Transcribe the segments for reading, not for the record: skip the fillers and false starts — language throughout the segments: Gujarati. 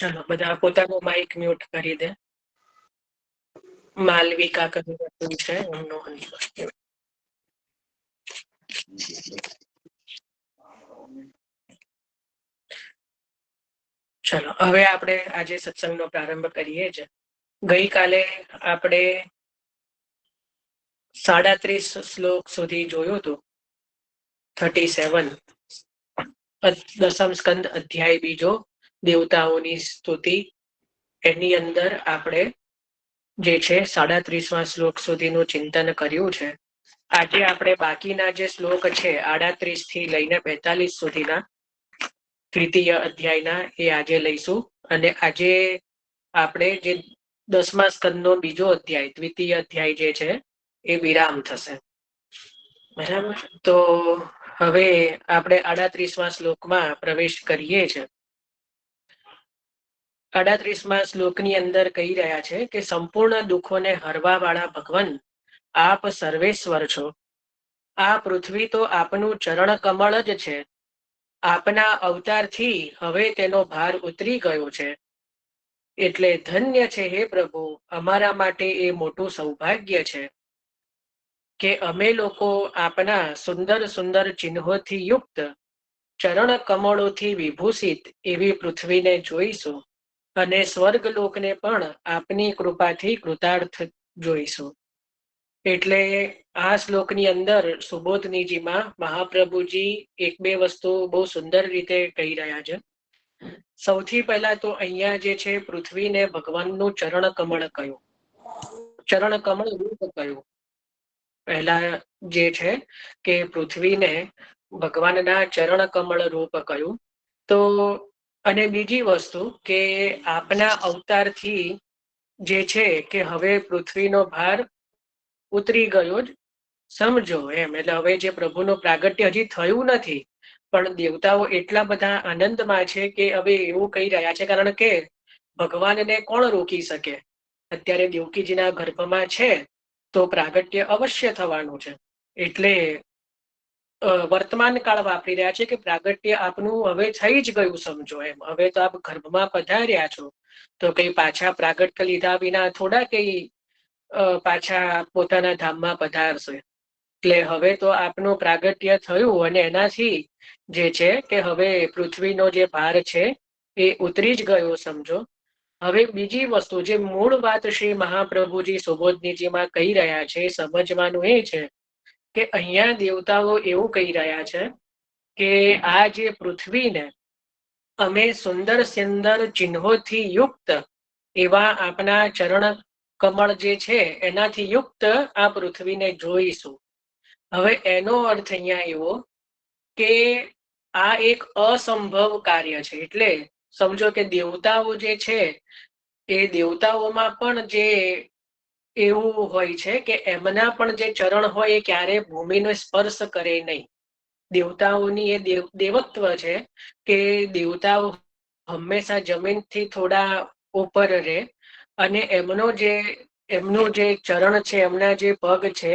ચલો બધા પોતાનું માઇક મ્યુટ કરી દે. માલવિકા કરી રહ્યું છે એમનો ચલો હવે આપણે આજે સત્સંગનો પ્રારંભ કરીએ છીએ. ગઈકાલે આપણે 37 શ્લોક સુધી જોયું હતું. 37 દસમ સ્કંદ અધ્યાય બીજો દેવતાઓની સ્તુતિ. એની અંદર આપણે જે છે 37મા શ્લોક સુધીનું ચિંતન કર્યું છે. આજે આપણે બાકીના જે શ્લોક છે 38 થી લઈને 45 સુધીના દ્વિતીય અધ્યાયના એ આજે લઈશું. અને આજે આપણે જે 10મા સ્કંદનો બીજો અધ્યાય દ્વિતીય અધ્યાય જે છે એ વિરામ થશે. બરાબર. તો હવે આપણે 38મા શ્લોકમાં પ્રવેશ કરીએ છીએ. 38મા શ્લોકની અંદર કહી રહ્યા છે કે સંપૂર્ણ દુઃખોને હરવા વાળા ભગવાન આપ સર્વેશ્વર છો. આ પૃથ્વી તો આપનું ચરણ કમળ જ છે. આપના અવતારથી હવે તેનો ભાર ઉતરી ગયો છે. એટલે ધન્ય છે હે પ્રભુ, અમારા માટે એ મોટું સૌભાગ્ય છે કે અમે લોકો આપના સુંદર સુંદર ચિહ્નોથી યુક્ત ચરણ કમળોથી વિભૂષિત એવી પૃથ્વીને જોઈશું અને સ્વર્ગલોકને પણ આપની કૃપાથી કૃતાર્થ જોઈશું. એટલે આ શ્લોકની અંદર સુબોધનીજીમાં મહાપ્રભુજી એક બે વસ્તુ બહુ સુંદર રીતે કહી રહ્યા છે. સૌથી પહેલા તો અહીંયા જે છે પૃથ્વીને ભગવાનનું ચરણ કમળ કહ્યું, ચરણ કમળ રૂપ કહ્યું. પહેલા જે છે કે પૃથ્વીને ભગવાનના ચરણ કમળ રૂપ કહ્યું. તો અને બીજી વસ્તુ કે આપના અવતારથી જે છે કે હવે પૃથ્વીનો ભાર ઉતરી ગયો જ સમજો એમ. એટલે હવે જે પ્રભુનું પ્રાગટ્ય હજી થયું નથી, પણ દેવતાઓ એટલા બધા આનંદમાં છે કે હવે એવું કહી રહ્યા છે, કારણ કે ભગવાનને કોણ રોકી શકે? અત્યારે દેવકીજીના ગર્ભમાં છે તો પ્રાગટ્ય અવશ્ય થવાનું છે. એટલે વર્તમાન કાળ વાપરી રહ્યા છે કે પ્રાગટ્ય આપનું હવે થઈ જ ગયું સમજો એમ. હવે તો આપ ગર્ભમાં પધાર્યા છો તો કઈ પાછા પ્રાગટ્ય લીધા વિના થોડા કઈ પાછા પોતાના ધામમાં પધારશે. એટલે હવે તો આપનું પ્રાગટ્ય થયું અને એનાથી જે છે કે હવે પૃથ્વીનો જે ભાર છે એ ઉતરી જ ગયો સમજો. હવે બીજી વસ્તુ જે મૂળ વાત શ્રી મહાપ્રભુજી સુબોધનીજીમાં કહી રહ્યા છે સમજવાનું એ છે કે અહીંયા દેવતાઓ એવું કહી રહ્યા છે કે આ જે પૃથ્વીને અમે સુંદર સુંદર ચિહ્નોથી યુક્ત એવા આપના ચરણ કમળ જે છે એનાથી યુક્ત આ પૃથ્વીને જોઈશું. હવે એનો અર્થ અહીંયા એવો કે આ એક અસંભવ કાર્ય છે. એટલે સમજો કે દેવતાઓ જે છે એ દેવતાઓમાં પણ જે એવું હોય છે કે એમના પણ જે ચરણ હોય એ ક્યારે ભૂમિનો સ્પર્શ કરે નહીં. દેવતાઓની એ દેવત્વ છે કે દેવતાઓ હંમેશા જમીનથી થોડા ઉપર રહે અને એમનું જે ચરણ છે, એમના જે પગ છે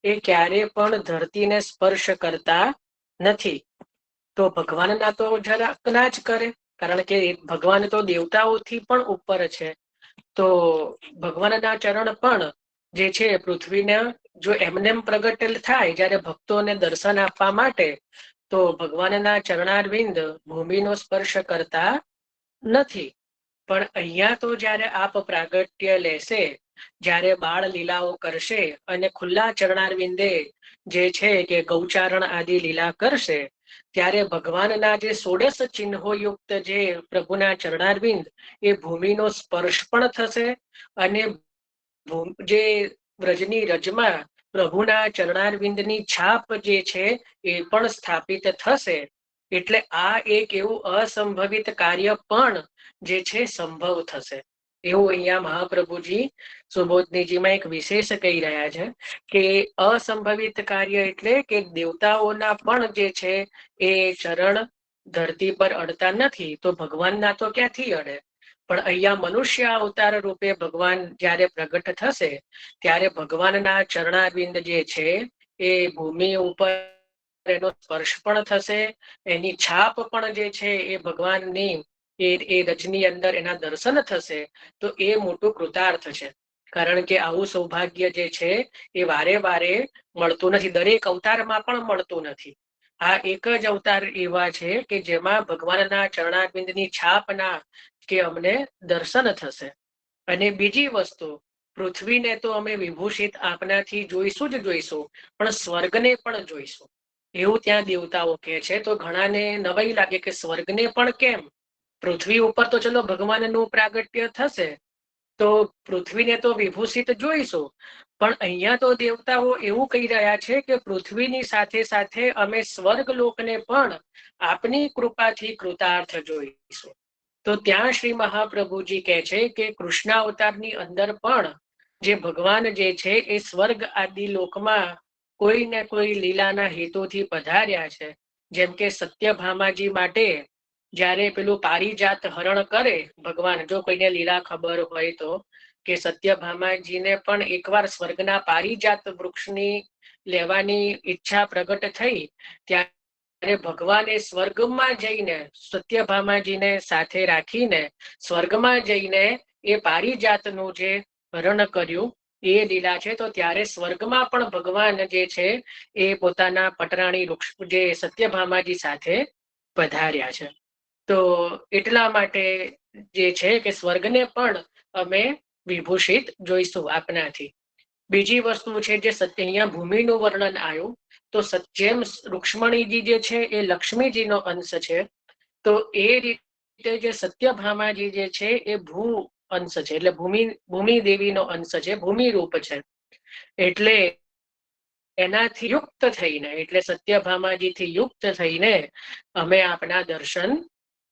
એ ક્યારે પણ ધરતીને સ્પર્શ કરતા નથી. તો ભગવાનના તો જરાક ના જ કરે, કારણ કે ભગવાન તો દેવતાઓથી પણ ઉપર છે. તો ભગવાનના ચરણ પણ જે છે પૃથ્વીને જો એમને પ્રગટ થાય જ્યારે ભક્તોને દર્શન આપવા માટે, તો ભગવાનના ચરણારવિંદ ભૂમિનો સ્પર્શ કરતા નથી. પણ અહીંયા તો જ્યારે આપ પ્રાગટ્ય લેશે, જ્યારે બાળ લીલાઓ કરશે અને ખુલ્લા ચરણારવિંદે જે છે કે ગૌચારણ આદિ લીલા કરશે, ત્યારે ભગવાનના જે 16 ચિહ્નો યુક્ત જે પ્રભુના ચરણારવિંદ એ ભૂમિનો સ્પર્શ પણ થશે અને જે વ્રજની રજમાં પ્રભુના ચરણારવિંદની છાપ જે છે એ પણ સ્થાપિત થશે. એટલે આ એક એવું અસંભવિત કાર્ય પણ જે છે સંભવ થશે. એવું અહીંયા મહાપ્રભુજી સુબોધનીજીમાં એક વિશેષ કહી રહ્યા છે કે અસંભવિત કાર્ય એટલે કે દેવતાઓના પણ જે છે એ ચરણ ધરતી પર અડતા નથી, તો ભગવાનના તો ક્યાંથી અડે? પણ અહીંયા મનુષ્ય અવતાર રૂપે ભગવાન જ્યારે પ્રગટ થશે ત્યારે ભગવાનના ચરણારવિંદ જે છે એ ભૂમિ ઉપર એનો સ્પર્શ પણ થશે, એની છાપ પણ જે છે એ ભગવાનની એ રજની અંદર એના દર્શન થશે તો એ મોટું કૃતાર્થ છે. કારણ કે આવું સૌભાગ્ય જે છે એ વારે વારે મળતું નથી, દરેક અવતારમાં પણ મળતું નથી. આ એક જ અવતાર એવા છે કે જેમાં ભગવાનના ચરણારવિંદની છાપના કે અમને દર્શન થશે. અને બીજી વસ્તુ, પૃથ્વીને તો અમે વિભૂષિત આપનાથી જોઈશું જ જોઈશું, પણ સ્વર્ગને પણ જોઈશું એવું ત્યાં દેવતાઓ કહે છે. તો ઘણાને નવાઈ લાગે કે સ્વર્ગને પણ કેમ? પૃથ્વી ઉપર તો ચલો ભગવાનનું પ્રાગટ્ય થશે તો પૃથ્વીને તો વિભૂષિત જોઈશું, પણ અહીંયા તો દેવતાઓ એવું કહી રહ્યા છે કે પૃથ્વીની સાથે સાથે અમે સ્વર્ગ લોકને પણ આપની કૃપાથી કૃતાર્થ જોઈશું. તો ત્યાં શ્રી મહાપ્રભુજી કહે છે કે કૃષ્ણ અવતારની અંદર પણ જે ભગવાન જે છે એ સ્વર્ગ આદિ લોકમાં કોઈ ને કોઈ લીલાના હેતુથી પધાર્યા છે. જેમ કે સત્યભામાજી માટે જ્યારે પેલું પારિજાત હરણ કરે ભગવાન, જો કોઈને લીલા ખબર હોય તો, કે સત્યભામાજીને પણ એકવાર સ્વર્ગના પારિજાત વૃક્ષની લેવાની ઈચ્છા પ્રગટ થઈ, ત્યારે ભગવાને સ્વર્ગમાં જઈને સત્યભામાજીને સાથે રાખીને સ્વર્ગમાં જઈને એ પારિજાતનું જે હરણ કર્યું એ લીલા છે. તો ત્યારે સ્વર્ગમાં પણ ભગવાન જે છે એ પોતાના પટરાણી વૃક્ષ જે સત્યભામાજી સાથે પધાર્યા છે. તો એટલા માટે જે છે કે સ્વર્ગને પણ અમે વિભૂષિત જોઈશું આપનાથી. બીજી વસ્તુ છે જે સત્ય અહીંયા ભૂમિનું વર્ણન આવ્યું, તો જેમ રૂક્ષ્મણીજી જે છે એ લક્ષ્મીજીનો અંશ છે, તો એ રીતે જે સત્યભામાજી જે છે એ ભૂ અંશ છે, એટલે ભૂમિ દેવીનો અંશ છે, ભૂમિ રૂપ છે. એટલે એનાથી યુક્ત થઈને, એટલે સત્યભામાજીથી યુક્ત થઈને અમે આપના દર્શન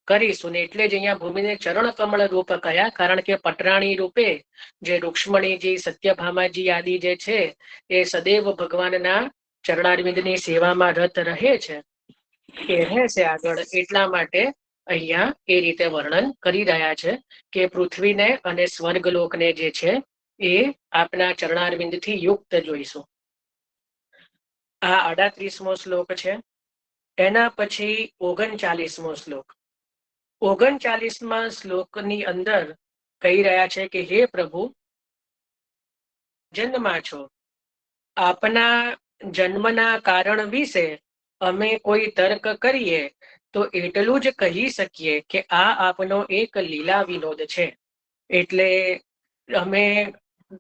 કરીશું ને. એટલે જ અહીંયા ભૂમિને ચરણ કમળ રૂપ કહ્યા, કારણ કે પટરાણી રૂપે જે રૂક્ષ્મણીજી સત્યભામાજી આદિ જે છે એ સદૈવ ભગવાનના ચરણારવિંદની સેવામાં રત રહે છે, એ રહેશે આગળ. એટલા માટે અહીંયા એ રીતે વર્ણન કરી રહ્યા છે કે પૃથ્વીને અને સ્વર્ગલોકને જે છે એ આપના ચરણારવિંદથી યુક્ત જોઈશું. આ 38મો શ્લોક છે. એના પછી 39મો શ્લોક. 39મા શ્લોકની અંદર કહી રહ્યા છે કે હે પ્રભુ, જન્મમાં છો, આપના જન્મના કારણ વિશે અમે કોઈ તર્ક કરીએ તો એટલું જ કહી શકીએ કે આ આપનો એક લીલા વિનોદ છે. એટલે અમે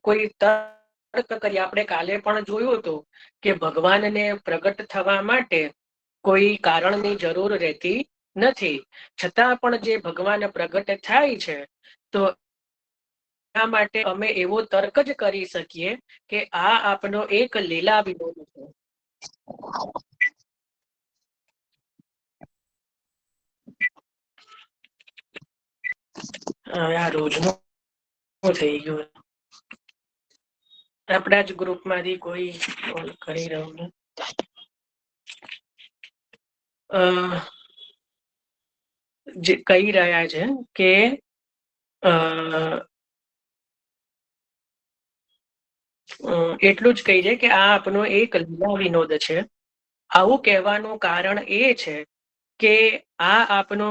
કોઈ તર્ક કરીએ, આપણે કાલે પણ જોયું હતું કે ભગવાનને પ્રગટ થવા માટે કોઈ કારણની જરૂર રહેતી નથી, છતાં પણ જે ભગવાન પ્રગટ થાય છે તો એના માટે અમે એવો તર્ક જ કરી શકીએ કે આ આપનો એક લીલા વિનોદ છે. આ રોજનું થઈ ગયું. આપણા જ ગ્રુપમાંથી કોઈ કોલ કરી રહ્યું ને. જે કહી રહ્યા છે કે એટલું જ કહી છે કે આ આપનો એક લીલા વિનોદ છે. આવું કહેવાનું કારણ એ છે કે આ આપનો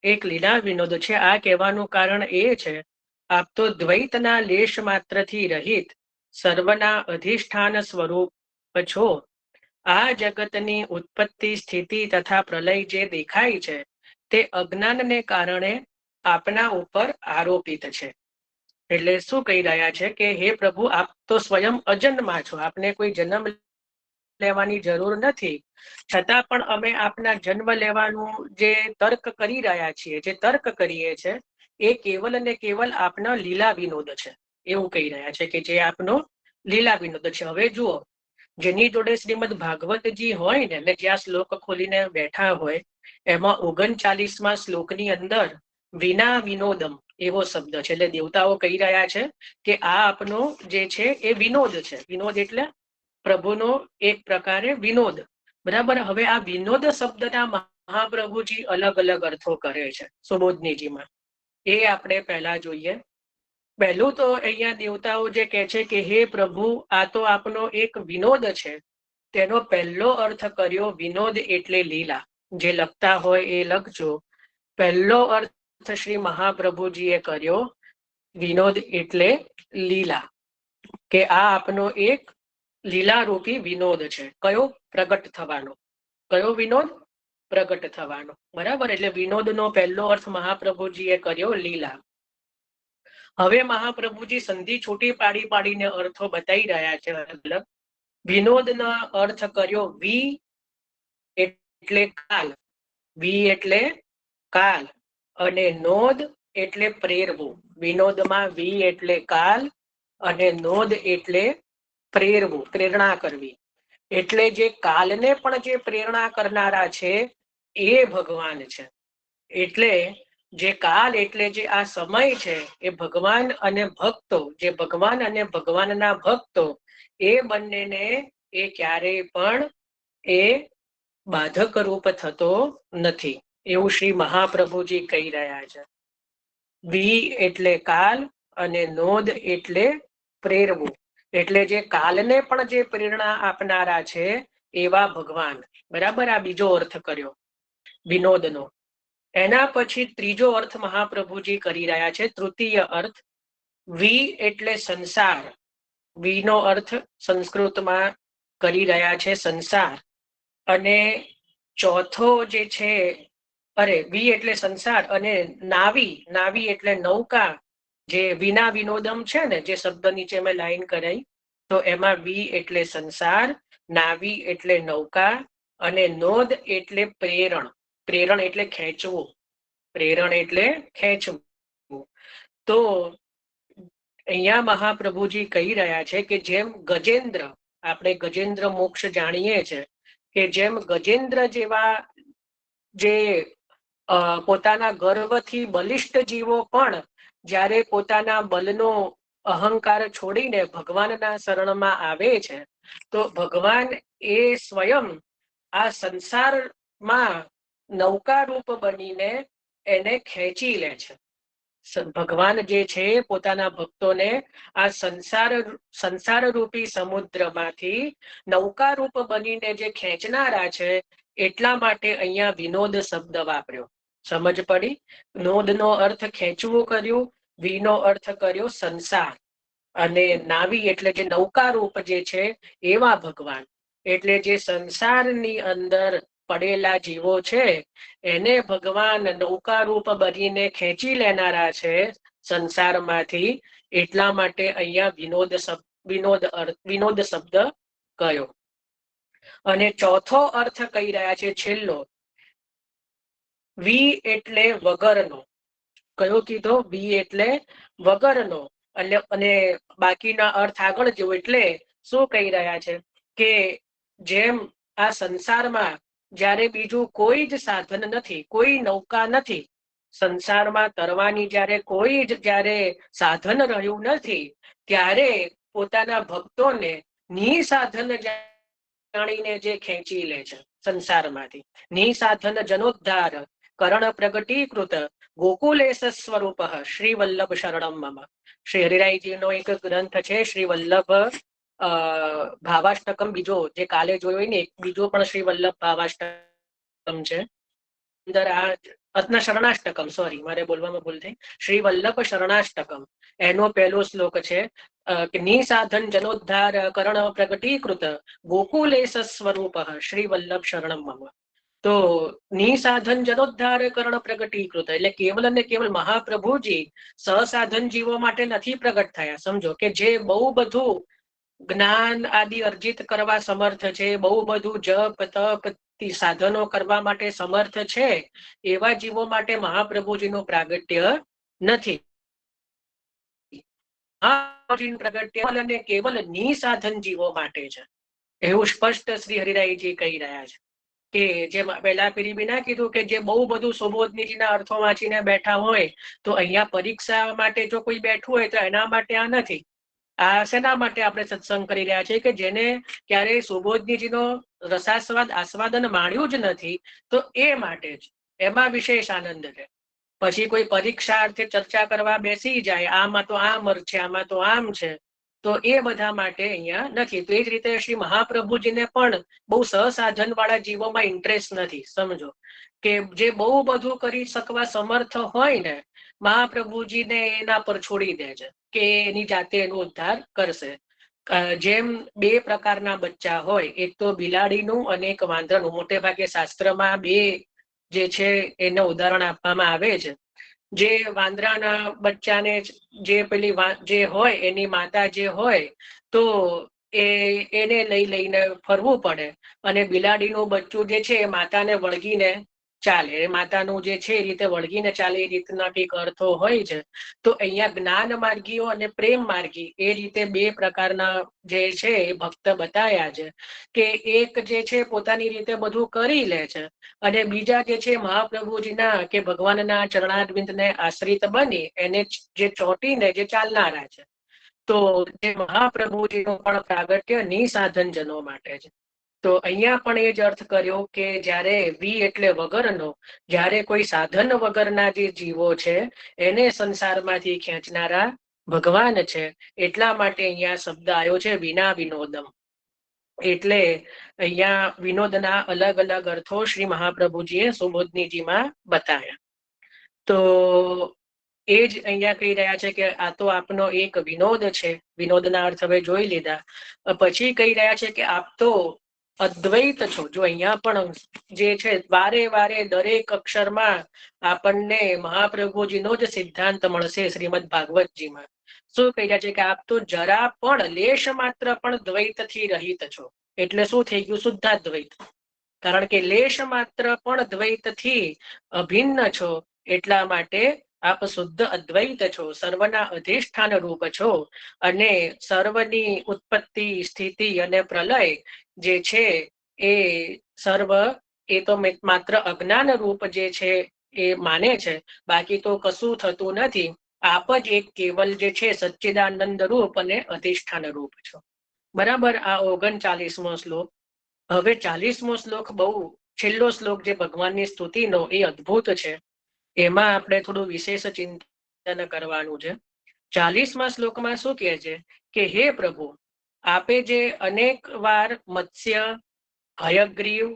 એક લીલા વિનોદ છે. આ કહેવાનું કારણ એ છે, આપ તો દ્વૈતના લેશ માત્રથી રહિત સર્વના અધિષ્ઠાન સ્વરૂપ છો. આ જગતની ઉત્પત્તિ, સ્થિતિ તથા પ્રલય જે દેખાય છે તે અજ્ઞાનને કારણે આપના ઉપર આરોપિત છે. એટલે શું કહી રહ્યા છે કે હે પ્રભુ, આપ તો સ્વયં અજન્મા છો, આપને કોઈ જન્મ લેવાની જરૂર નથી, છતાં પણ અમે આપના જન્મ લેવાનું જે તર્ક કરી રહ્યા છીએ, જે તર્ક કરીએ છીએ, એ કેવલ ને કેવલ આપના લીલા વિનોદ છે. એવું કહી રહ્યા છે કે જે આપનો લીલા વિનોદ છે. હવે જુઓ, જેની જોડે શ્રીમદ ભાગવતજી હોય ને જ્યાં શ્લોક ખોલીને બેઠા હોય, એમાં 39મા શ્લોકની અંદર વિના વિનોદમ એવો શબ્દ છે. એટલે દેવતાઓ કહી રહ્યા છે કે આ આપનો જે છે એ વિનોદ છે. વિનોદ એટલે પ્રભુનો એક પ્રકારે વિનોદ, બરાબર. હવે આ વિનોદ શબ્દના મહાપ્રભુજી અલગ અલગ અર્થો કરે છે સુબોધનીજીમાં, એ આપણે પહેલા જોઈએ. પહેલું તો અહીંયા દેવતાઓ જે કહે છે કે હે પ્રભુ, આ તો આપનો એક વિનોદ છે, તેનો પહેલો અર્થ કર્યો વિનોદ એટલે લીલા. જે લખતા હોય એ લખજો. પહેલો અર્થ શ્રી મહાપ્રભુજીએ કર્યો. વિનોદ એટલે લીલા, કે આ આપનો એક લીલારૂપી વિનોદ છે. કયો? પ્રગટ થવાનો. કયો વિનોદ? પ્રગટ થવાનો. બરાબર. એટલે વિનોદનો પહેલો અર્થ મહાપ્રભુજીએ કર્યો લીલા. હવે મહાપ્રભુજી સંધિ છૂટી પાડી પાડીને અર્થો બતાવી રહ્યા છે અલગ. વિનોદનો અર્થ કર્યો વી એટલે કાલ. વી એટલે કાલ અને નોદ એટલે પ્રેરવું. વિનોદમાં વી એટલે કાલ અને નોદ એટલે પ્રેરવું, પ્રેરણા કરવી. એટલે જે કાલને પણ જે પ્રેરણા કરનારા છે એ ભગવાન છે. એટલે જે કાલ એટલે જે આ સમય છે એ ભગવાન અને ભક્તો, જે ભગવાન અને ભગવાનના ભક્તો, એ બંનેને એ ક્યારેય પણ એ બાધક રૂપ થતો નથી, એવું શ્રી મહાપ્રભુજી કહી રહ્યા છે. વી એટલે કાલ અને નોદ એટલે પ્રેરવું. એટલે જે કાલને પણ જે પ્રેરણા આપનારા છે એવા ભગવાન. બરાબર. આ બીજો અર્થ કર્યો વિનોદનો. એના પછી ત્રીજો અર્થ મહાપ્રભુજી કરી રહ્યા છે, તૃતીય અર્થ. વી એટલે સંસાર. વીનો અર્થ સંસ્કૃતમાં કરી રહ્યા છે સંસાર. અને ચોથો જે છે, વી એટલે સંસાર અને નાવી. નાવી એટલે નૌકા. જે વિના વિનોદમ છે ને, જે શબ્દ નીચે મેં લાઈન કરાઈ, તો એમાં વી એટલે સંસાર, નાવી એટલે નૌકા અને નોદ એટલે પ્રેરણ. પ્રેરણ એટલે ખેંચવું. પ્રેરણ એટલે ખેંચવું. તો અહીંયા મહાપ્રભુજી કહી રહ્યા છે કે જેમ ગજેન્દ્ર, આપણે ગજેન્દ્ર મોક્ષ જાણીએ છે, કે જેમ ગજેન્દ્ર જેવા જે પોતાના ગર્વથી બલિષ્ઠ જીવો પણ જ્યારે પોતાના બલનો અહંકાર છોડીને ભગવાનના શરણમાં આવે છે, તો ભગવાન એ સ્વયં આ સંસારમાં નૌકા રૂપ બનીને એને ખેંચી લે છે. ભગવાન જે છે પોતાના ભક્તોને આ સંસાર રૂપી સમુદ્રમાંથી નૌકા રૂપ બનીને જે ખેંચનારા છે, એટલા માટે અહીંયા વિનોદ શબ્દ વાપર્યો. સમજ પડી? નોદનો અર્થ ખેંચવું કર્યું, વીનો અર્થ કર્યો સંસાર અને નાવી એટલે જે નૌકા રૂપ જે છે એવા ભગવાન. એટલે જે સંસારની અંદર પડેલા જીવો છે એને ભગવાન નૌકા રૂપ બનીને ખેંચી લેનારા છે સંસારમાંથી. એટલા માટે અહીંયા વિનોદ શબ્દ કયો. અને ચોથો અર્થ કહી રહ્યા છે છેલ્લો, વી એટલે વગરનો. કયો કીધો? વી એટલે વગરનો. અને બાકીના અર્થ આગળ જુઓ. એટલે શું કહી રહ્યા છે કે જેમ આ સંસારમાં જ્યારે બીજું કોઈ જ સાધન નથી, કોઈ નૌકા નથી, સંસારમાં તરવાની જ્યારે કોઈ જ જ્યારે સાધન રહ્યું નથી, ત્યારે પોતાના ભક્તોને નિસાધન જાણીને જે ખેંચી લે છે સંસારમાંથી. નિસાધન જનોદ્ધાર કરણ પ્રગટીકૃત ગોકુલેશ સ્વરૂપ શ્રી વલ્લભ શરણમ મમ. શ્રી હરિરાયજીનો એક ગ્રંથ છે શ્રી વલ્લભ ભાવાષ્ટકમ. બીજો જે કાલે જોયો ને, બીજો પણ શ્રી વલ્લભ ભાવાષ્ટકમ છે. અંદર આ શરણાષ્ટકમ, સોરી મારે બોલવામાં ભૂલ થઈ, શ્રી વલ્લભ શરણાષ્ટકમ એનો પહેલો શ્લોક છે કે નિસાધન જનોદ્ધાર કરણ પ્રગટીકૃત ગોકુલેશ સ્વરૂપ શ્રી વલ્લભ શરણમ મમ. તો નિસાધન જનોદ્ધાર કરણ પ્રગટીકૃત એટલે કેવલ અને કેવલ મહાપ્રભુજી સસાધન જીવો માટે નથી પ્રગટ થયા. સમજો કે જે બહુ બધું જ્ઞાન આદિ અર્જિત કરવા સમર્થ છે, બહુ બધું જપ તપ સાધનો કરવા માટે સમર્થ છે, એવા જીવો માટે મહાપ્રભુજીનું પ્રાગટ્ય નથી. પ્રાગટ્ય અને કેવલ નિસાધન જીવો માટે છે, એવું સ્પષ્ટ શ્રી હરિરાયજી કહી રહ્યા છે. કે જેમ પહેલા પીરીબી ના કીધું કે જે બહુ બધું સુબોધનીજીના અર્થો વાંચીને બેઠા હોય, તો અહીંયા પરીક્ષા માટે જો કોઈ બેઠું હોય તો એના માટે આ નથી. આ શેના માટે આપણે સત્સંગ કરી રહ્યા છીએ? કે જેને ક્યારેય સુબોધનીજીનો આસ્વાદન માણ્યું જ નથી, તો એ માટે જ એમાં વિશેષ આનંદ છે. પછી કોઈ પરીક્ષાર્થે ચર્ચા કરવા બેસી જાય, આમાં તો આમ છે, આમાં તો આમ છે, તો એ બધા માટે અહીંયા નથી. તો એ જ રીતે શ્રી મહાપ્રભુજીને પણ બહુ સહસાધન વાળા જીવોમાં ઇન્ટરેસ્ટ નથી. સમજો કે જે બહુ બધું કરી શકવા સમર્થ હોય ને, મહાપ્રભુજીને એના પર છોડી દે છે કે એની જાતે એનો ઉદ્ધાર કરશે. જેમ બે પ્રકારના બચ્ચા હોય, એક તો બિલાડીનું અને એક વાંદરાનું. મોટે ભાગે શાસ્ત્રમાં બે જે છે એને ઉદાહરણ આપવામાં આવે છે. જે વાંદરાના બચ્ચાને જે પેલી જે હોય એની માતા જે હોય તો એને લઈને ફરવું પડે, અને બિલાડીનું બચ્ચું જે છે એ માતાને વળગીને ચાલે. એ માતાનું જે છે એ રીતે વળગીને ચાલે એ રીતના કંઈક અર્થો હોય છે. તો અહીંયા જ્ઞાન માર્ગીઓ અને પ્રેમ માર્ગી એ રીતે બે પ્રકારના જે છે એ ભક્ત બતાવ્યા છે. કે એક જે છે પોતાની રીતે બધું કરી લે છે, અને બીજા જે છે મહાપ્રભુજીના કે ભગવાનના ચરણારવિંદને આશ્રિત બની એને જે ચોંટીને જે ચાલનારા છે. તો જે મહાપ્રભુજીનું પણ પ્રાગટ્ય નિસાધન જનો માટે છે. તો અહીંયા પણ એ જ અર્થ કર્યો કે જ્યારે વી એટલે વગરનો, જ્યારે કોઈ સાધન વગરના જે જીવો છે એને સંસારમાંથી ખેંચનારા ભગવાન છે. એટલા માટે અહીંયા શબ્દ આવ્યો છે વિના વિનોદમ. એટલે અહીંયા વિનોદના અલગ અલગ અર્થો શ્રી મહાપ્રભુજીએ સુબોધનીજીમાં બતાવ્યા. તો એ જ અહીંયા કહી રહ્યા છે કે આ તો આપનો એક વિનોદ છે. વિનોદના અર્થ હવે જોઈ લીધા. પછી કહી રહ્યા છે કે આપ તો અદ્વૈત છો. જો અહીંયા પણ જે છે વારે વારે દરેક અક્ષરમાં આપણને મહાપ્રભુજીનો જ સિદ્ધાંત મળશે. શ્રીમદ ભાગવતજીમાં શું કહી રહ્યા છે કે આપ તો જરા પણ લેશ માત્ર પણ દ્વૈતથી રહિત છો. એટલે શું થઈ ગયું? શુદ્ધાદ્વૈત. કારણ કે લેશ માત્ર પણ દ્વૈતથી અભિન્ન છો, એટલા માટે આપ શુદ્ધ અદ્વૈત છો, સર્વના અધિષ્ઠાન રૂપ છો. અને સર્વની ઉત્પત્તિ, સ્થિતિ અને પ્રલય જે છે એ સર્વ એ તો માત્ર અજ્ઞાન રૂપ જે છે એ માને છે, બાકી તો કશું થતું નથી. આપ જ એક કેવલ જે છે સચ્ચિદાનંદ રૂપ અને અધિષ્ઠાન રૂપ છો. બરાબર. આ 39મો શ્લોક. હવે 40મો શ્લોક બહુ છેલ્લો શ્લોક જે ભગવાનની સ્તુતિનો એ અદ્ભુત છે. એમાં આપણે થોડું વિશેષ ચિંતન કરવાનું છે. 40મા શ્લોકમાં શું કહે છે કે હે પ્રભુ, આપે જે અનેક વાર મત્સ્ય, હયગ્રીવ,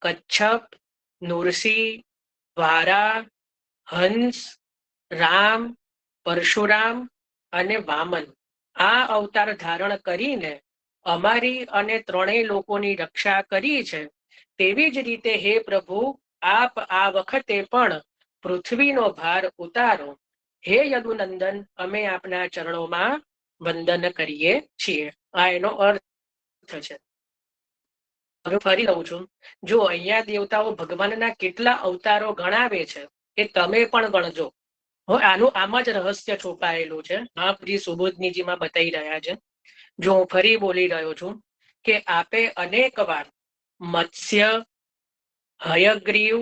કચ્છપ, નૃસિંહ, વારા, હંસ, રામ, પરશુરામ અને વામન આ અવતાર ધારણ કરીને અમારી અને ત્રણેય લોકોની રક્ષા કરી છે, તેવી જ રીતે હે પ્રભુ, આપ આ વખતે પણ પૃથ્વીનો ભાર ઉતારો. હે યદુનંદન, અમે આપના ચરણોમાં વંદન કરીએ છીએ. આ એનો અર્થ છે. હવે ફરી લઉં છું. જો અહીંયા દેવતાઓ ભગવાનના કેટલા અવતારો ગણાવે છે એ તમે પણ ગણજો. આનું આમ જ રહસ્ય છુપાયેલું છે. મહાપ્રભુજી સુબોધનીજીમાં બતાવી રહ્યા છે. જો હું ફરી બોલી રહ્યો છું કે આપે અનેક વાર મત્સ્ય, હયગ્રીવ,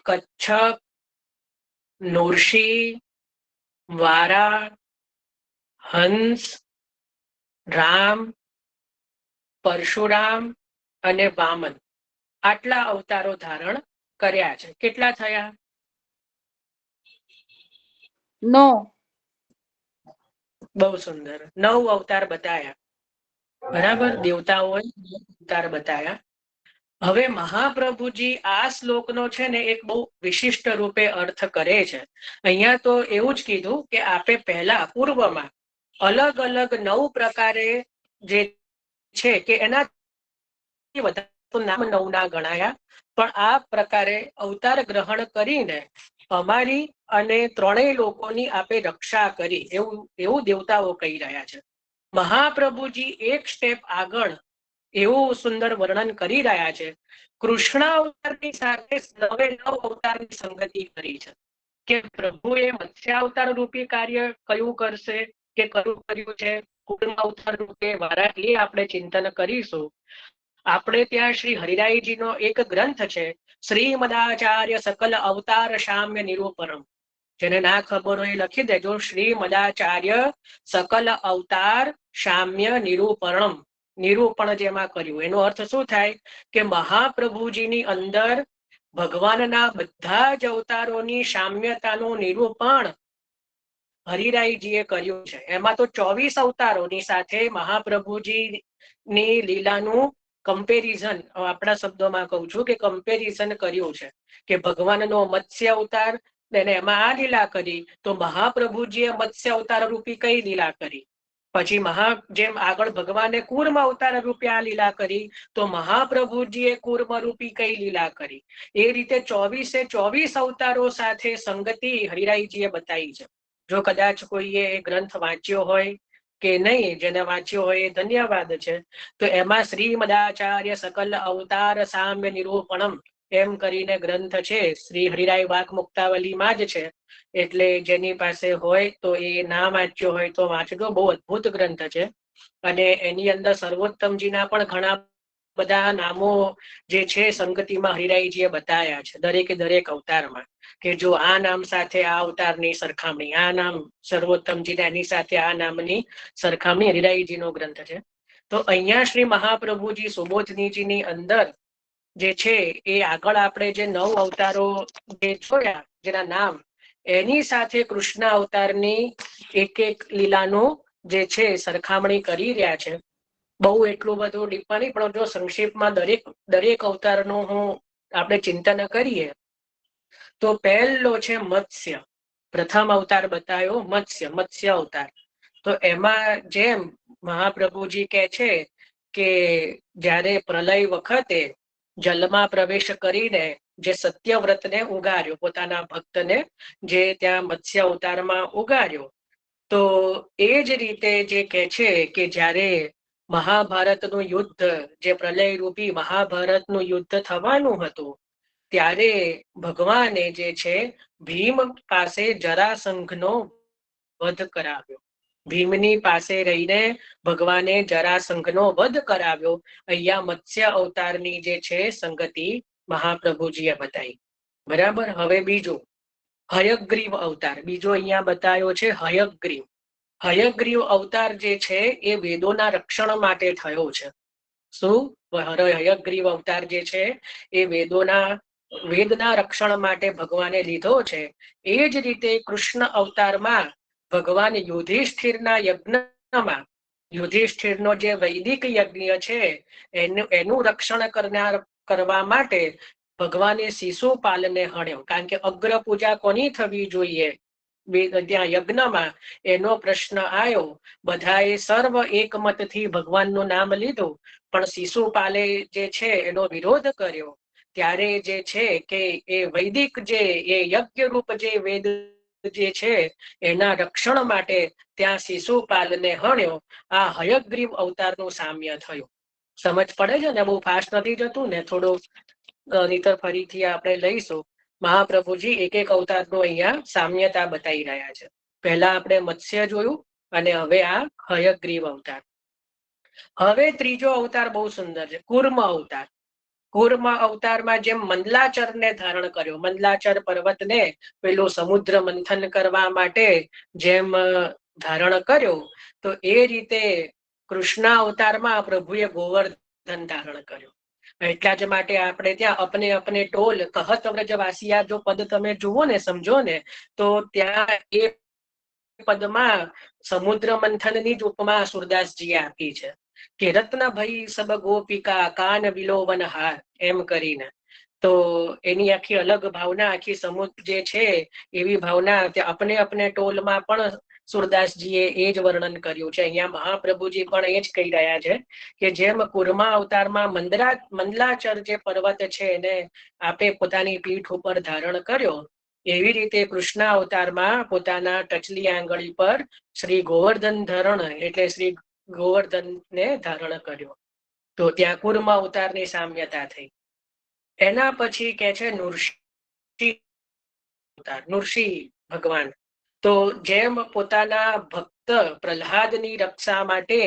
કચ્છપ, નૃસિંહ, વારા, હંસ, રામ, પરશુરામ અને વામન આટલા અવતારો ધારણ કર્યા છે. કેટલા થયા? 9. બહુ સુંદર. 9 અવતાર બતાયા. બરાબર. દેવતાઓએ અવતાર બતાયા. હવે મહાપ્રભુજી આ શ્લોકનો છે ને એક બહુ વિશિષ્ટ રૂપે અર્થ કરે છે. અહીંયા તો એવું જ કીધું કે આપે પહેલા પૂર્વમાં અલગ અલગ 9 પ્રકારે જે છે કે એના નામ 9 ના ગણાયા, પણ આ પ્રકારે અવતાર ગ્રહણ કરીને અમારી અને ત્રણેય લોકોની આપે રક્ષા કરી, એવું દેવતાઓ કહી રહ્યા છે. મહાપ્રભુજી એક સ્ટેપ આગળ એવું સુંદર વર્ણન કરી રહ્યા છે. કૃષ્ણ અવતારની સાથે 9 અવતારની સંગતિ કરી છે કે પ્રભુએ મત્સ્ય અવતાર રૂપી કાર્ય કયું કરશે કે કયું કર્યું છે, કુર્મ અવતાર રૂપે વારા, એ આપણે ચિંતન કરીશું. આપણે ત્યાં શ્રી હરિરાયજીનો એક ગ્રંથ છે, શ્રીમદાચાર્ય સકલ અવતાર શામ્ય નિરૂપણમ. જેને ના ખબર હોય લખી દેજો, શ્રીમદાચાર્ય સકલ અવતાર શામ્ય નિરૂપણમ. નિરૂપણ જેમાં કર્યું એનો અર્થ શું થાય કે મહાપ્રભુજીની અંદર ભગવાનના બધા જ અવતારોની સામ્યતાનું નિરૂપણ હરિરાયજીએ કર્યું છે. એમાં તો 24 અવતારોની સાથે મહાપ્રભુજી ની લીલાનું કમ્પેરિઝન, આપણા શબ્દોમાં કહું છું કે કમ્પેરિઝન કર્યું છે કે ભગવાનનો મત્સ્ય અવતાર એને એમાં આ લીલા કરી, તો મહાપ્રભુજીએ મત્સ્ય અવતાર રૂપી કઈ લીલા કરી. પછી જેમ આગળ ભગવાને કૂર્મ અવતાર રૂપે આ લીલા કરી, તો મહાપ્રભુજીએ કૂર્મ રૂપી કઈ લીલા કરી. એ રીતે 24 અવતારો સાથે સંગતિ હરિરાયજીએ બતાવી છે. જો કદાચ કોઈએ એ ગ્રંથ વાંચ્યો હોય કે નહીં, જેને વાંચ્યો હોય એ ધન્યવાદ છે. તો એમાં શ્રીમદાચાર્ય સકલ અવતાર સામ્ય નિરૂપણમ એમ કરીને ગ્રંથ છે, શ્રી હરિરાય વાક મુક્તાવલીમાં જ છે. એટલે જેની પાસે હોય તો એ ના વાંચ્યો હોય તો વાંચજો. બહુ અદ્ભુત ગ્રંથ છે. અને એની અંદર સર્વોત્તમજીના પણ ઘણા બધા નામો જે છે સંગતિમાં હરિરાયજીએ બતાવ્યા છે, દરેકે દરેક અવતારમાં, કે જો આ નામ સાથે આ અવતારની સરખામણી, આ નામ સર્વોત્તમજી એની સાથે આ નામની સરખામણી હરિરાયજીનો ગ્રંથ છે. તો અહીંયા શ્રી મહાપ્રભુજી સુબોધનીજીની અંદર જે છે એ આગળ આપણે જે 9 અવતારો જે જોયા જેના નામ, એની સાથે કૃષ્ણ અવતારની એક એક લીલાનું જે છે સરખામણી કરી રહ્યા છે. બહુ એટલું બધું ડીપમાં નહીં, પણ જો સંક્ષેપમાં દરેક અવતારનું આપણે ચિંતન કરીએ તો પહેલો છે મત્સ્ય. પ્રથમ અવતાર બતાવ્યો મત્સ્ય અવતાર. તો એમાં જેમ મહાપ્રભુજી કહે છે કે જ્યારે પ્રલય વખતે જલમાં પ્રવેશ કરીને જે સત્યવ્રતને ઉગાર્યો, પોતાના ભક્તને જે ત્યાં મત્સ્ય અવતારમાં ઉગાર્યો, તો એ જ રીતે જે કહે છે કે જ્યારે મહાભારતનું યુદ્ધ, જે પ્રલય રૂપી મહાભારતનું યુદ્ધ થવાનું હતું, ત્યારે ભગવાને જે છે ભીમ પાસે જરાસંઘનો વધ કરાવ્યો. ભીમની પાસે રહીને ભગવાને જરાસંઘનો વધ કરાવ્યો. અહીંયા મત્સ્ય અવતારની જે છે સંગતિ મહાપ્રભુજીએ બતાવી. બરાબર. હવે બીજું હયગ્રીવ અવતાર, બીજો અહીંયા બતાવ્યો છે હયગ્રીવ. હયગ્રીવ અવતાર જે છે એ વેદોના રક્ષણ માટે થયો છે. શું? હયગ્રીવ અવતાર જે છે એ વેદના રક્ષણ માટે ભગવાને લીધો છે. એ જ રીતે કૃષ્ણ અવતારમાં ભગવાન યુધિષ્ઠિરના યજ્ઞમાં, યુધિષ્ઠિરનો જે વૈદિક યજ્ઞ છે એનું રક્ષણ કરવા માટે ભગવાને શિશુપાલને હણ્યો. કારણ કે અગ્ર પૂજા કોની થવી જોઈએ ત્યાં યજ્ઞમાં, એનો પ્રશ્ન આવ્યો. બધાએ સર્વ એકમતથી ભગવાનનું નામ લીધું, પણ શિશુપાલે જે છે એનો વિરોધ કર્યો. ત્યારે જે છે કે એ વૈદિક જે એ યજ્ઞ રૂપ જે વેદ જે છે એના રક્ષણ માટે ત્યાં શિશુપાલને હણ્યો. આ હયગ્રીવ અવતારનું સામ્ય થયું. સમજ પડે છે ને? બહુ ફાસ્ટ નથી જતું ને, થોડું નહીતર ફરીથી આપણે લઈશું. મહાપ્રભુજી એક એક અવતારનું અહીંયા સામ્યતા બતાવી રહ્યા છે. પહેલા આપણે મત્સ્ય જોયું અને હવે આ હયગ્રીવ અવતાર. હવે ત્રીજો અવતાર બહુ સુંદર છે, કૂર્મ અવતાર. કૂર્મ અવતારમાં જેમ મંદલાચરને ધારણ કર્યો, મંદલાચર પર્વતને પેલું સમુદ્ર મંથન કરવા માટે જેમ ધારણ કર્યો, તો એ રીતે કૃષ્ણ અવતારમાં પ્રભુએ ગોવર્ધન ધારણ કર્યો. એટલા જ માટે આપણે ત્યાં અપને અપને ટોલ કહત વ્રજવાસિયા જો પદ તમે જુઓ ને, સમજો ને, તો ત્યાં એ પદમાં સમુદ્ર મંથનની જ ઉપમા સુરદાસજીએ આપી છે કે રત્ન ભઈ સબ ગોપિકા કાન વિલોવન હાર એમ કરીને. તો એની આખી અલગ ભાવના, આખી સમુદ્ર જે છે એવી ભાવના અપને અપને ટોલમાં પણ સુરદાસજીએ એ જ વર્ણન કર્યું છે. અહીંયા મહાપ્રભુજી પણ એ જ કહી રહ્યા છે કે જેમ કુર્મા અવતારમાં મંદલાચર જે પર્વત છે એને આપે પોતાની પીઠ ઉપર ધારણ કર્યો, એવી રીતે કૃષ્ણ અવતારમાં પોતાના ટચલી આંગળી પર શ્રી ગોવર્ધન ધરણ એટલે શ્રી ગોવર્ધનને ધારણ કર્યો. તો ત્યાં કુર્મ અવતારની સામ્યતા થઈ. એના પછી કે છે નૃસિંહ ભગવાન. તો જેમ પોતાના ભક્ત પ્રહલાદની રક્ષા માટે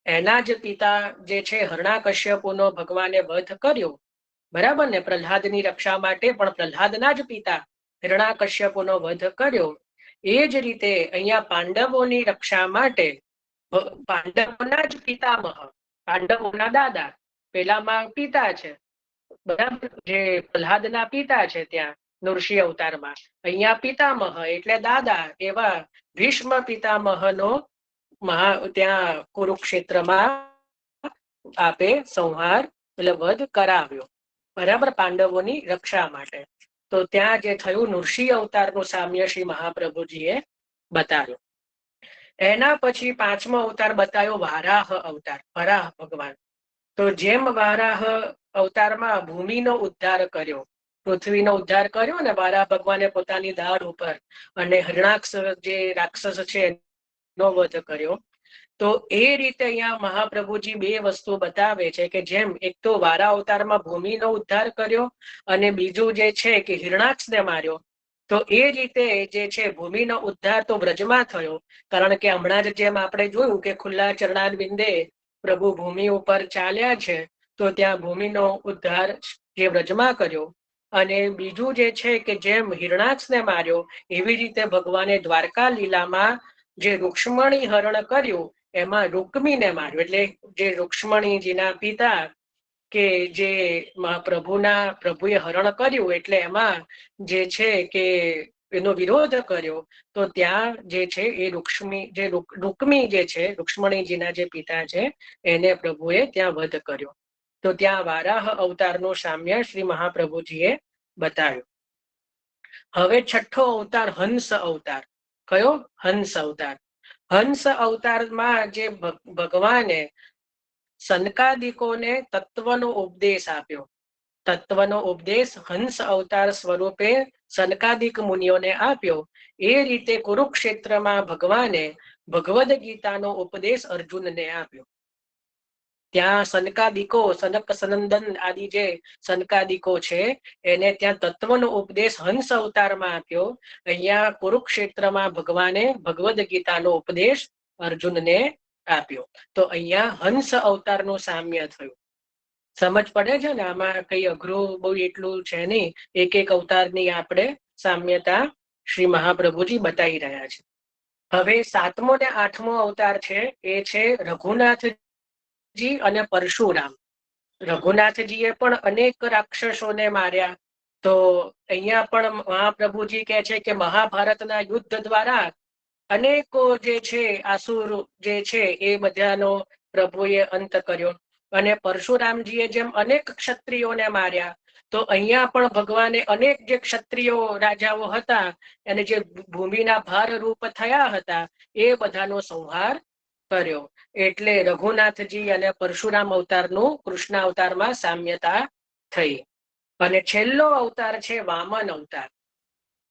એના જ પિતા જે છે હરણાકશ્યપુનો ભગવાને વધ કર્યો, બરાબર ને? પ્રહલાદની રક્ષા માટે પણ પ્રહલાદના જ પિતા હિરણાકશ્યપુનો વધ કર્યો. એ જ રીતે અહીંયા પાંડવોની રક્ષા માટે પાંડવોના જ પિતામહ, પાંડવોના દાદા, પેલામાં પિતા છે, બરાબર, જે પ્રહલાદના પિતા છે ત્યાં નૃસિંહ અવતારમાં. અહીંયા પિતામહ એટલે દાદા એવા ભીષ્મ પિતામહનો ત્યાં કુરુક્ષેત્રમાં આપે સંહાર એટલે વધ કરાવ્યો, બરાબર, પાંડવોની રક્ષા માટે. તો ત્યાં જે થયું નૃસિંહ અવતારનું સામ્ય શ્રી મહાપ્રભુજીએ બતાવ્યું. એના પછી પાંચમો અવતાર બતાવ્યો વારાહ અવતાર, વરાહ ભગવાન. તો જેમ વારાહ અવતારમાં ભૂમિનો ઉદ્ધાર કર્યો, પૃથ્વીનો ઉદ્ધાર કર્યો ને વારાહ ભગવાને પોતાની દાઢ ઉપર, અને હરણાક્ષ જે રાક્ષસ છે એનો વધ કર્યો. તો એ રીતે અહીંયા મહાપ્રભુજી બે વસ્તુ બતાવે છે કે જેમ એક તો વારા અવતારમાં ભૂમિનો ઉદ્ધાર કર્યો અને બીજું જે છે કે હિરણાક્ષને માર્યો. તો એ રીતે જે છે ભૂમિનો ઉદ્ધાર તો વ્રજમાં થયો, કારણ કે હમણાં જ જેમ આપણે જોયું કે ખુલ્લા ચરણારવિંદે પ્રભુ ભૂમિ ઉપર ચાલ્યા છે, તો ત્યાં ભૂમિનો ઉદ્ધાર જે વ્રજમાં કર્યો. અને બીજું જે છે કે જેમ હિરણાક્ષને માર્યો એવી રીતે ભગવાને દ્વારકા લીલામાં જે રૂક્ષ્મણી હરણ કર્યું એમાં રૂકમીને માર્યું. એટલે જે રૂક્ષ્મણીજીના પિતા કે જે પ્રભુએ હરણ કર્યું એટલે એમાં જે છે કે એનો વિરોધ કર્યો. તો ત્યાં જે છે એ રૂકમી જે છે રૂક્ષ્મણીજીના જે પિતા છે એને પ્રભુએ ત્યાં વધ કર્યો. તો ત્યાં વારાહ અવતારનું સામ્ય શ્રી મહાપ્રભુજીએ બતાવ્યું. હવે છઠ્ઠો અવતાર હંસ અવતાર. કયો? હંસ અવતાર. હંસ અવતારમાં જે ભગવાને સનકાદિકોને તત્વનો ઉપદેશ આપ્યો. તત્વનો ઉપદેશ હંસ અવતાર સ્વરૂપે સનકાદિક મુનિઓને આપ્યો. એ રીતે કુરુક્ષેત્રમાં ભગવાને ભગવદ ગીતાનો ઉપદેશ અર્જુનને આપ્યો. ત્યાં સનકાદિકો, સનક સનંદન આદિ જે સનકાદિકો છે એને ત્યાં તત્વનો ઉપદેશ હંસ અવતારમાં આપ્યો. અહીંયા કુરુક્ષેત્રમાં ભગવાને ભગવદ ગીતાનો ઉપદેશ અર્જુનને આપ્યો. તો અહીંયા હંસ અવતારનું સામ્ય થયું. સમજ પડે છે ને? આમાં કઈ અઘરું બહુ એટલું છે નહીં. એક એક અવતારની આપણે સામ્યતા શ્રી મહાપ્રભુજી બતાવી રહ્યા છે. હવે સાતમો ને આઠમો અવતાર છે એ છે રઘુનાથજી અને પરશુરામ. રઘુનાથજીએ પણ અનેક રાક્ષસોને માર્યા. તો અહીંયા પણ મહાપ્રભુજી કહે છે કે મહાભારતના યુદ્ધ દ્વારા અનેકો જે છે આસુર જે છે એ બધાનો પ્રભુએ અંત કર્યો. અને પરશુરામજીએ જેમ અનેક ક્ષત્રિયોને માર્યા, તો અહીંયા પણ ભગવાને અનેક જે ક્ષત્રિયો રાજાઓ હતા અને જે ભૂમિના ભાર રૂપ થયા હતા એ બધાનો સંહાર કર્યો. એટલે રઘુનાથજી અને પરશુરામ અવતારનું કૃષ્ણ અવતારમાં સામ્યતા થઈ. અને છેલ્લો અવતાર છે વામન અવતાર.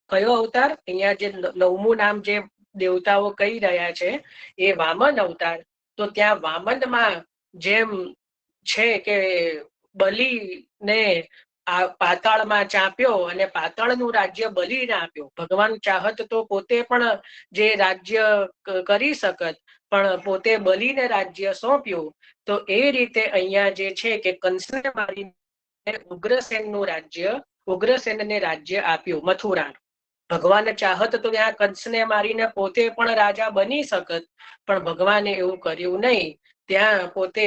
કયો અવતાર? અહીંયા જે નવમું નામ જે દેવતાઓ કહી રહ્યા છે એ વામન અવતાર. તો ત્યાં વામનમાં જેમ છે કે બલિને પાતાળમાં ચાંપ્યો અને પાતાળનું રાજ્ય બલિને આપ્યો. ભગવાન ચાહત તો પોતે પણ જે રાજ્ય કરી શકત, પણ પોતે બલિને રાજ્ય સોંપ્યું. તો એ રીતે અહીંયા જે છે કે કંસને મારીને ઉગ્રસેનને રાજ્ય આપ્યું મથુરાનું. ભગવાન ચાહત તો ત્યાં કંસને મારીને પોતે પણ રાજા બની શકત, પણ ભગવાને એવું કર્યું નહીં. ત્યાં પોતે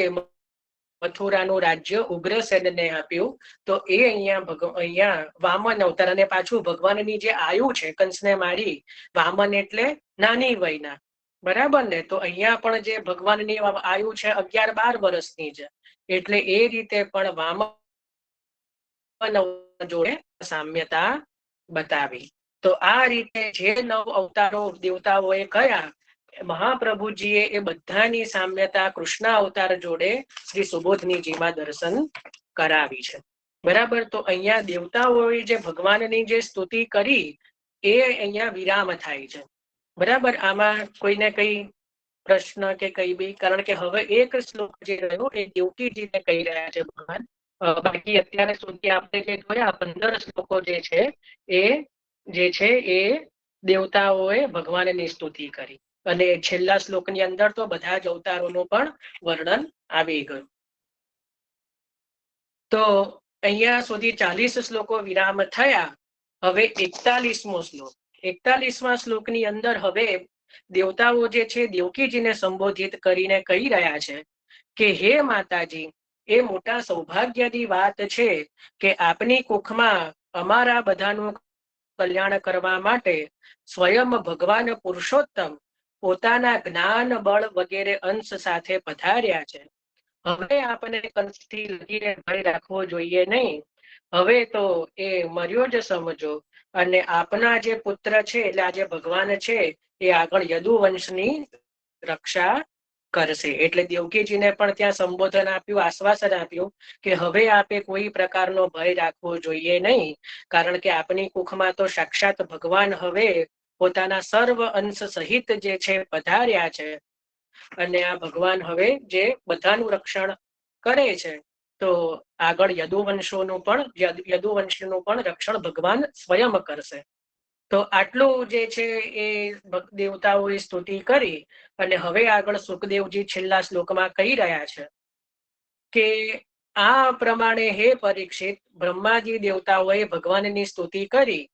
મથુરાનું રાજ્ય ઉગ્રસેનને આપ્યું. તો એ અહીંયા વામન અવતાર. અને પાછું ભગવાનની જે આયુ છે કંસને મારી, વામન એટલે નાની વયના, બરાબર ને? તો અહીંયા પણ જે ભગવાનની આયુ છે 11-12 વર્ષની છે. એટલે એ રીતે પણ વામન જોડે સામ્યતા બતાવી. તો આ રીતે જે 9 અવતારો દેવતાઓએ કયા, મહાપ્રભુજીએ એ બધાની સામ્યતા કૃષ્ણ અવતાર જોડે શ્રી સુબોધનીજીમાં દર્શન કરાવી છે. બરાબર. તો અહીંયા દેવતાઓએ જે ભગવાનની જે સ્તુતિ કરી એ અહીંયા વિરામ થાય છે. બરાબર. આમાં કોઈને કઈ પ્રશ્ન કે કઈ બી? કારણ કે હવે એક શ્લોક જે રહ્યો એ દેવકીજીને કહી રહ્યા છે ભગવાન. બાકી અત્યારે સુધી આપણે જે જોયા 15 શ્લોકો જે છે એ દેવતાઓએ ભગવાનની સ્તુતિ કરી. અને છેલ્લા શ્લોકની અંદર તો બધા જ અવતારોનું પણ વર્ણન આવી ગયું. તો અહીંયા સુધી 40 શ્લોકો વિરામ થયા. હવે 41મો શ્લોક. 41મા શ્લોકની અંદર હવે દેવતાઓ જે છે દેવકીજીને સંબોધિત કરીને કહી રહ્યા છે કે હે માતાજી, એ મોટા સૌભાગ્યની વાત છે કે આપની કુખમાં અમારા બધાનું કલ્યાણ કરવા માટે સ્વયં ભગવાન પુરુષોત્તમ પોતાના જ્ઞાન બળ વગેરે અંશ સાથે પધાર્યા છે. હવે આપણે કંઠથી લગીને ભય રાખવો જોઈએ નહીં. હવે તો એ મર્યો જ સમજો અને આપના જે પુત્ર છે એટલે આ જે ભગવાન છે એ આગળ યદુવંશની રક્ષા કરશે. એટલે દેવકીજીને પણ ત્યાં સંબોધન આપ્યું, આશ્વાસન આપ્યું કે હવે આપે કોઈ પ્રકારનો ભય રાખવો જોઈએ નહીં, કારણ કે આપની કુખમાં તો સાક્ષાત ભગવાન હવે પોતાના સર્વ અંશ સહિત જે છે પધાર્યા છે અને આ ભગવાન હવે જે બધાનું રક્ષણ કરે છે. તો આગળ યદુવંશનું પણ રક્ષણ ભગવાન સ્વયં કરશે. તો આટલું જે છે એ દેવતાઓએ સ્તુતિ કરી અને હવે આગળ સુખદેવજી છેલ્લા શ્લોકમાં કહી રહ્યા છે કે આ પ્રમાણે હે પરીક્ષિત, બ્રહ્માજી દેવતાઓએ ભગવાનની સ્તુતિ કરી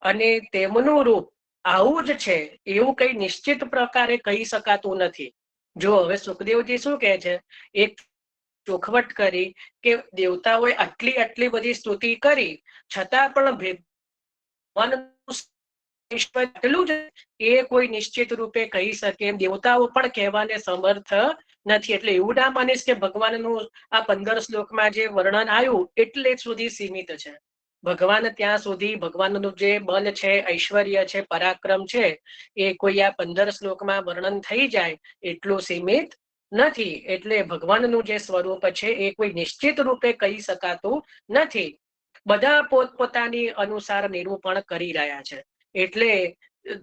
અને તેમનું રૂપ આવું જ છે એવું કઈ નિશ્ચિત પ્રકારે કહી શકાતું નથી. જો હવે સુખદેવજી શું કહે છે, એક ચોખવટ કરી કે દેવતાઓએ આટલી બધી સ્તુતિ કરી છતાં પણ એટલું જ એ કોઈ નિશ્ચિત રૂપે કહી શકે દેવતાઓ પણ કહેવાને સમર્થ નથી. એટલે એવું ના માનીશ કે ભગવાનનું આ 15 શ્લોકમાં જે વર્ણન આવ્યું એટલે જ સુધી સીમિત છે. ભગવાન ત્યાં સુધી ભગવાનનું જે બલ છે, ઐશ્વર્ય છે, પરાક્રમ છે એ કોઈ આ 15 શ્લોકમાં વર્ણન થઈ જાય એટલું સીમિત નથી. એટલે ભગવાનનું જે સ્વરૂપ છે એ કોઈ નિશ્ચિત રૂપે કહી શકાતું નથી. બધા પોતપોતાની અનુસાર નિરૂપણ કરી રહ્યા છે. એટલે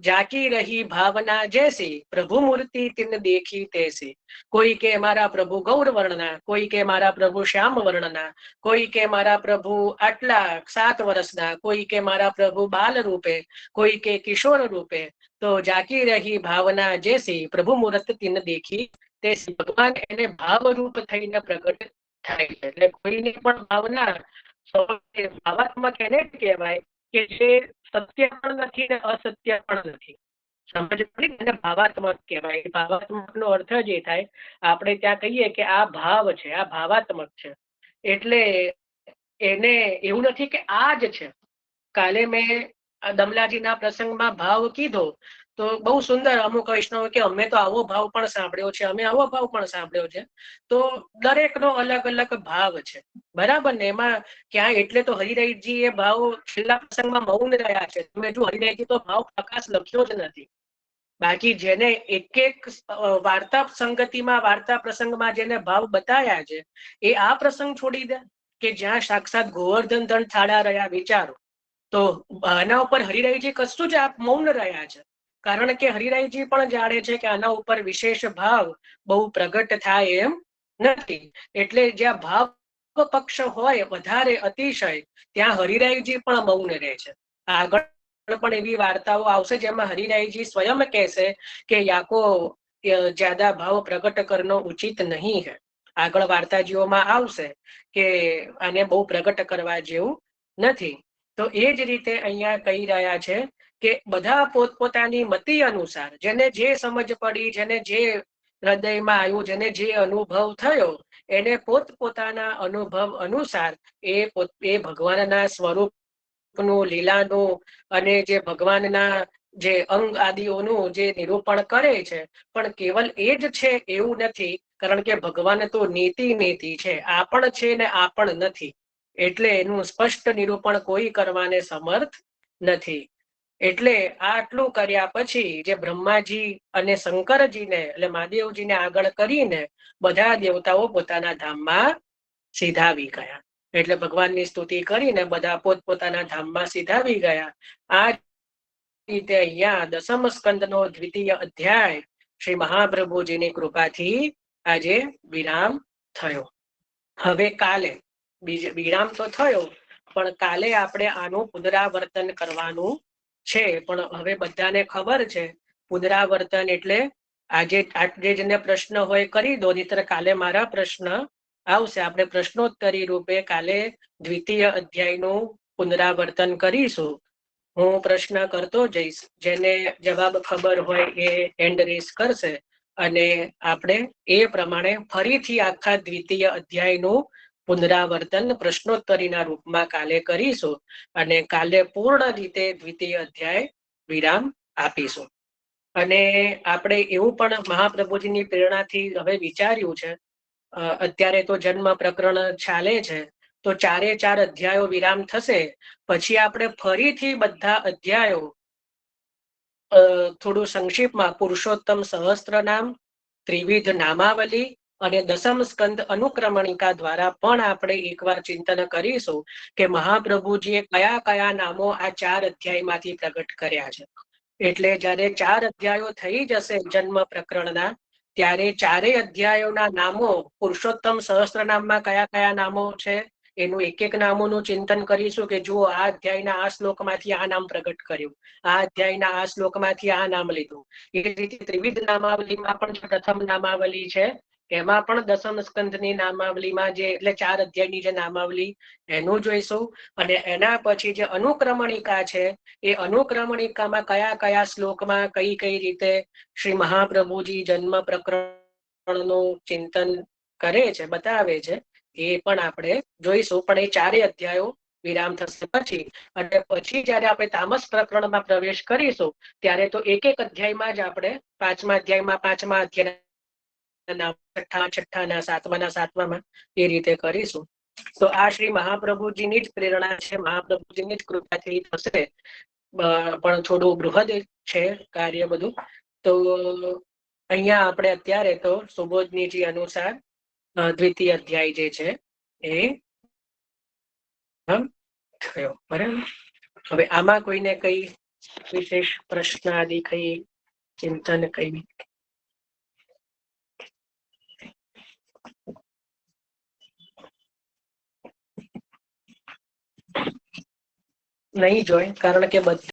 જાકી રહી ભાવના જૈસી પ્રભુ મૂર્તિ તિન દેખી તૈસી. કોઈ કે મારા પ્રભુ ગૌર વર્ણના, કોઈ કે મારા પ્રભુ શ્યામ વર્ણના, કોઈ કે મારા પ્રભુ આટલા 7 વર્ષના, કોઈ કે મારા પ્રભુ બાલ રૂપે, કોઈ કે કિશોર રૂપે. તો જાકી રહી ભાવના જૈસી પ્રભુ મૂર્તિ તિન દેખી તૈસી. ભગવાન એને ભાવરૂપ થઈને પ્રગટ થાય છે. એટલે કોઈની પણ ભાવના ભાવાત્મક એને જ કહેવાય કે જે સત્ય પણ નથી ને અસત્ય પણ નથી. સમજ પડી? એને ભાવાત્મક કહેવાય. ભાવાત્મક નો અર્થ જ એ થાય, આપણે ત્યાં કહીએ કે આ ભાવ છે, આ ભાવાત્મક છે. એટલે એને એવું નથી કે આ જ છે. કાલે મેં દમલાજીના પ્રસંગમાં ભાવ કીધો તો બહુ સુંદર અમુક વૈષ્ણવ કે અમે તો આવો ભાવ પણ સાંભળ્યો છે, અમે આવો ભાવ પણ સાંભળ્યો છે. તો દરેકનો અલગ અલગ ભાવ છે, બરાબર ને? એમાં ક્યાં એટલે તો હરિરાયજી એ ભાવ છેલ્લા પ્રસંગમાં મૌન રહ્યા છે. તમે જો હરિરાયજી તો ભાવ પ્રકાશ લખ્યો જ નથી. બાકી જેને એક વાર્તા સંગતિમાં, વાર્તા પ્રસંગમાં જેને ભાવ બતાવ્યા છે એ આ પ્રસંગ છોડી દે કે જ્યાં સાક્ષાત ગોવર્ધન ધન થાળા રહ્યા. વિચારો તો આના ઉપર હરિરાયજી કશું જ આપ મૌન રહ્યા છે, કારણ કે હરિરાયજી પણ જાણે છે કે આના ઉપર વિશેષ ભાવ બહુ પ્રગટ થાય એમ નથી. એટલે જ્યાં ભાવ પક્ષ હોય વધારે અતિશય ત્યાં હરિરાયજી પણ મૌન રહે છે. આગળ પણ એવી વાર્તાઓ આવશે જેમાં હરિરાયજી સ્વયં કહેશે કે યાકો જ્યાદા ભાવ પ્રગટ કરનો ઉચિત નહીં है. આગળ વાર્તાજીઓમાં આવશે કે આને બહુ પ્રગટ કરવા જેવું નથી. તો એ જ રીતે અહીંયા કહી રહ્યા છે કે બધા પોતપોતાની મતિ અનુસાર જેને જે સમજ પડી, જેને જે હૃદયમાં આવ્યું, જેને જે અનુભવ થયો એને પોતપોતાના અનુભવ અનુસાર એ ભગવાનના સ્વરૂપનું, લીલાનું અને જે ભગવાનના જે અંગ આદિઓનું જે નિરૂપણ કરે છે. પણ કેવલ એ જ છે એવું નથી, કારણ કે ભગવાન તો નીતિ છે, આ પણ છે ને આ પણ નથી. એટલે એનું સ્પષ્ટ નિરૂપણ કોઈ કરવાને સમર્થ નથી. એટલે આટલું કર્યા પછી જે બ્રહ્માજી અને શંકરજીને એટલે મહાદેવજીને આગળ કરીને બધા દેવતાઓ પોતાના ધામમાં સીધાવી ગયા. એટલે ભગવાનની સ્તુતિ કરીને બધા પોતપોતાના ધામમાં સીધાવી ગયા. આ રીતે અહીંયા 10મ સ્કંદનો 2ય અધ્યાય શ્રી મહાપ્રભુજીની કૃપાથી આજે વિરામ થયો. હવે કાલે વિરામ તો થયો, પણ કાલે આપણે આનું પુનરાવર્તન કરવાનું છે. પણ હવે બધાને ખબર છે પુનરાવર્તન એટલે આજે જેને પ્રશ્ન હોય કરી દો, નહીતર કાલે મારા પ્રશ્ન આવશે. આપણે પ્રશ્નોત્તરી રૂપે કાલે 2ય અધ્યાયનું પુનરાવર્તન કરીશું. હું પ્રશ્ન કરતો જઈશ, જેને જવાબ ખબર હોય એ હેન્ડ રેઝ કરશે અને આપણે એ પ્રમાણે ફરીથી આખા 2ય અધ્યાયનું પુનરાવર્તન પ્રશ્નોત્તરીના રૂપમાં કાલે કરીશું અને કાલે પૂર્ણ રીતે દ્વિતીય અધ્યાય વિરામ આપીશું. અને આપણે એવું પણ મહાપ્રભુજીની પ્રેરણાથી હવે વિચાર્યું છે, અત્યારે તો જન્મ પ્રકરણ ચાલે છે, તો 4 અધ્યાયો વિરામ થશે, પછી આપણે ફરીથી બધા અધ્યાયો થોડું સંક્ષિપ્તમાં પુરુષોત્તમ સહસ્ત્ર નામ, ત્રિવિધ નામાવલી અને દસમ સ્કંદ અનુક્રમણિકા દ્વારા પણ આપણે એકવાર ચિંતન કરીશું કે મહાપ્રભુજીએ કયા કયા નામો આ 4 અધ્યાયમાંથી પ્રગટ કર્યા છે. એટલે જ્યારે 4 અધ્યાયો થઈ જશે જન્મ પ્રકરણના, ત્યારે 4 અધ્યાયોના નામો પુરુષોત્તમ સહસ્ત્ર નામમાં કયા કયા નામો છે એનું એક એક નામોનું ચિંતન કરીશું કે જુઓ આ અધ્યાયના આ શ્લોકમાંથી આ નામ પ્રગટ કર્યું, આ અધ્યાયના આ શ્લોકમાંથી આ નામ લીધું. એ રીતે ત્રિવિધ નામાવલીમાં પણ જે પ્રથમ નામાવલી છે એમાં પણ દસમ સ્કંદની નામાવલીમાં જે એટલે 4 અધ્યાયની જે નામાવલી એનું જોઈશું. અને એના પછી જે અનુક્રમણિકા છે એ અનુક્રમણિકામાં કયા કયા શ્લોકમાં કઈ કઈ રીતે શ્રી મહાપ્રભુજી જન્મ પ્રકરણનું ચિંતન કરે છે, બતાવે છે, એ પણ આપણે જોઈશું. પણ એ 4 અધ્યાયો વિરામ થશે પછી, અને પછી જયારે આપણે તામસ પ્રકરણમાં પ્રવેશ કરીશું ત્યારે તો એક એક અધ્યાયમાં જ આપણે 5મા અધ્યાયમાં 5મા અધ્યાયના છઠ્ઠા સાતમાના સાતમામાં એ રીતે કરીશું. તો આ શ્રી મહાપ્રભુજીની જ પ્રેરણા છે, મહાપ્રભુજીની જ કૃપાથી થશે, પણ થોડું બૃહદ છે કાર્ય બધું. તો અહીંયા આપણે અત્યારે તો સુબોધનીજી અનુસાર દ્વિતીય અધ્યાય જે છે એ થયો. બરાબર. હવે આમાં કોઈને કઈ વિશેષ પ્રશ્ન આદિ કઈ ચિંતન કઈ નહીં જોય, કારણ કે બધા